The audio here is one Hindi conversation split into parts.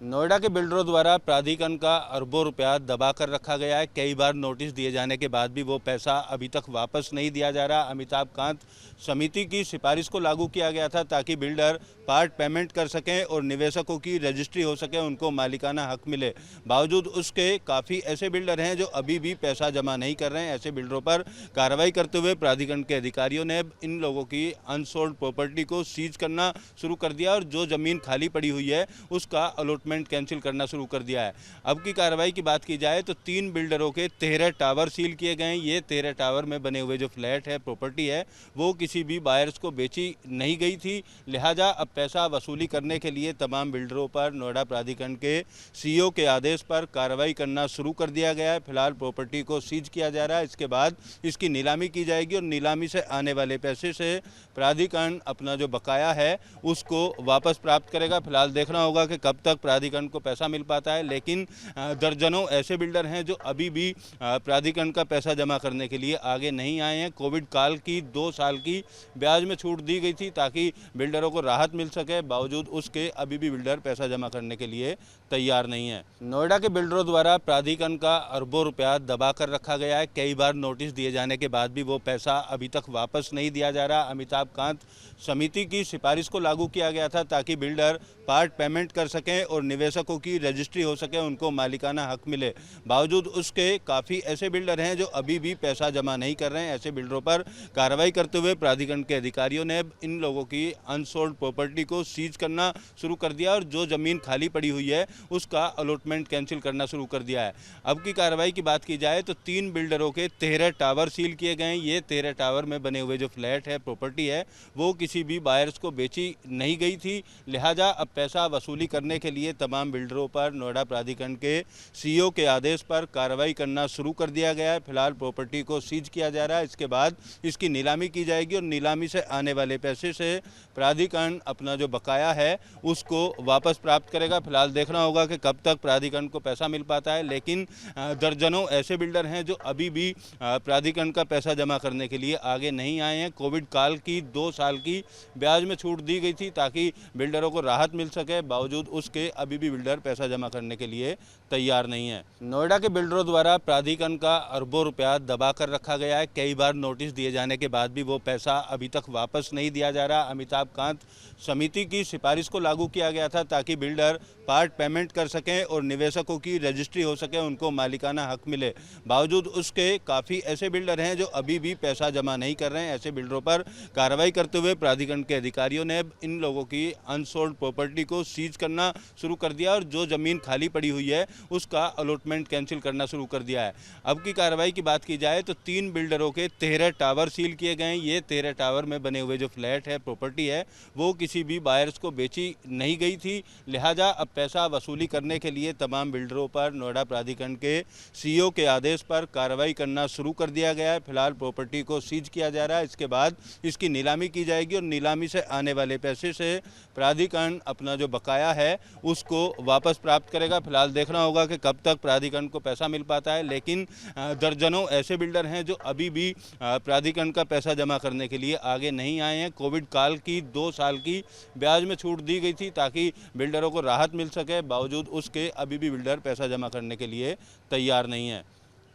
नोएडा के बिल्डरों द्वारा प्राधिकरण का अरबों रुपया दबा कर रखा गया है। कई बार नोटिस दिए जाने के बाद भी वो पैसा अभी तक वापस नहीं दिया जा रहा। अमिताभ कांत समिति की सिफारिश को लागू किया गया था ताकि बिल्डर पार्ट पेमेंट कर सकें और निवेशकों की रजिस्ट्री हो सके, उनको मालिकाना हक मिले। बावजूद उसके काफ़ी ऐसे बिल्डर हैं जो अभी भी पैसा जमा नहीं कर रहे हैं। ऐसे बिल्डरों पर कार्रवाई करते हुए प्राधिकरण के अधिकारियों ने इन लोगों की अनसोल्ड प्रॉपर्टी को सीज करना शुरू कर दिया और जो ज़मीन खाली पड़ी हुई है उसका अलॉटमेंट कैंसिल करना शुरू कर दिया है। अब की कार्रवाई की बात की जाए तो 3 बिल्डरों के 13 टावर सील किए गए हैं। ये 13 टावर में बने हुए जो फ्लैट है, प्रॉपर्टी है, वो किसी भी बायर्स को बेची नहीं गई थी। लिहाजा अब पैसा वसूली करने के लिए तमाम बिल्डरों पर नोएडा प्राधिकरण के सीईओ के आदेश पर कार्रवाई करना शुरू कर दिया गया है। फिलहाल प्रॉपर्टी को सीज किया जा रहा है। इसके बाद इसकी नीलामी की जाएगी और नीलामी से आने वाले पैसे से प्राधिकरण अपना जो बकाया है उसको वापस प्राप्त करेगा। फिलहाल देखना होगा कि कब तक प्राधिकरण को पैसा मिल पाता है, लेकिन दर्जनों ऐसे बिल्डर हैं जो अभी भी प्राधिकरण का पैसा जमा करने के लिए आगे नहीं आए हैं। कोविड काल की 2 साल की ब्याज में छूट दी गई थी ताकि बिल्डरों को राहत मिल सके, बावजूद उसके अभी भी बिल्डर पैसा जमा करने के लिए तैयार नहीं है। नोएडा के बिल्डरों द्वारा प्राधिकरण का अरबों रुपया दबा कर रखा गया है। कई बार नोटिस दिए जाने के बाद भी वो पैसा अभी तक वापस नहीं दिया जा रहा। अमिताभ कांत समिति की सिफारिश को लागू किया गया था ताकि बिल्डर पार्ट पेमेंट कर सकें और निवेशकों की रजिस्ट्री हो सके, उनको मालिकाना हक मिले। बावजूद उसके काफ़ी ऐसे बिल्डर हैं जो अभी भी पैसा जमा नहीं कर रहे हैं। ऐसे बिल्डरों पर कार्रवाई करते हुए प्राधिकरण के अधिकारियों ने इन लोगों की अनसोल्ड प्रॉपर्टी को सीज करना शुरू कर दिया और जो ज़मीन खाली पड़ी हुई है उसका अलॉटमेंट कैंसिल करना शुरू कर दिया है। अब की कार्रवाई की बात की जाए तो 3 बिल्डरों के 13 टावर सील किए गए हैं। ये 13 टावर में बने हुए जो फ्लैट है, प्रॉपर्टी है, वो किसी भी बायर्स को बेची नहीं गई थी। लिहाजा अब पैसा वसूली करने के लिए तमाम बिल्डरों पर नोएडा प्राधिकरण के सीईओ के आदेश पर कार्रवाई करना शुरू कर दिया गया है। फिलहाल प्रॉपर्टी को सीज किया जा रहा है। इसके बाद इसकी नीलामी की जाएगी और नीलामी से आने वाले पैसे से प्राधिकरण अपना जो बकाया है उसको वापस प्राप्त करेगा। फिलहाल देखना होगा कि कब तक प्राधिकरण को पैसा मिल पाता है, लेकिन दर्जनों ऐसे बिल्डर हैं जो अभी भी प्राधिकरण का पैसा जमा करने के लिए आगे नहीं आए हैं। कोविड काल की 2 साल की ब्याज में छूट दी गई थी ताकि बिल्डरों को राहत मिल सके, बावजूद उसके अभी भी बिल्डर पैसा जमा करने के लिए तैयार नहीं है। नोएडा के बिल्डरों द्वारा प्राधिकरण का अरबों रुपया दबा कर रखा गया है। कई बार नोटिस दिए जाने के बाद भी वो पैसा अभी तक वापस नहीं दिया जा रहा। अमिताभ कांत समिति की सिफारिश को लागू किया गया था ताकि बिल्डर पार्ट पेमेंट कर सकें और निवेशकों की रजिस्ट्री हो सके, उनको मालिकाना हक मिले। बावजूद उसके काफ़ी ऐसे बिल्डर हैं जो अभी भी पैसा जमा नहीं कर रहे हैं। ऐसे बिल्डरों पर कार्रवाई करते हुए प्राधिकरण के अधिकारियों ने इन लोगों की अनसोल्ड प्रॉपर्टी को सीज करना शुरू कर दिया और जो ज़मीन खाली पड़ी हुई है उसका अलॉटमेंट कैंसिल करना शुरू कर दिया है। अब की कार्रवाई की बात की जाए तो 3 बिल्डरों के 13 टावर सील किए गए हैं। ये 13 टावर में बने हुए जो फ्लैट है, प्रॉपर्टी है, वो किसी भी बायर्स को बेची नहीं गई थी। लिहाजा अब पैसा वसूली करने के लिए तमाम बिल्डरों पर नोएडा प्राधिकरण के सीईओ के आदेश पर कार्रवाई करना शुरू कर दिया गया है। फिलहाल प्रॉपर्टी को सीज किया जा रहा है। इसके बाद इसकी नीलामी की जाएगी और नीलामी से आने वाले पैसे से प्राधिकरण अपना जो बकाया है उसको वापस प्राप्त करेगा। फिलहाल देखना होगा कि कब तक प्राधिकरण को पैसा मिल पाता है, लेकिन दर्जनों ऐसे बिल्डर हैं जो अभी भी प्राधिकरण का पैसा जमा करने के लिए आगे नहीं आए हैं। कोविड काल की 2 साल की ब्याज में छूट दी गई थी ताकि बिल्डरों को राहत मिल सके, बावजूद उसके अभी भी बिल्डर पैसा जमा करने के लिए तैयार नहीं है।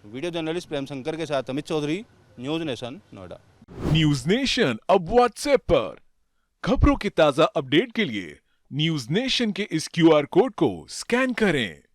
वीडियो जर्नलिस्ट प्रेम शंकर के साथ Amit Chaudhary, News Nation, Noida. News Nation अब व्हाट्सएप पर खबरों के ताजा अपडेट के लिए न्यूज नेशन के इस क्यूआर कोड को स्कैन करें।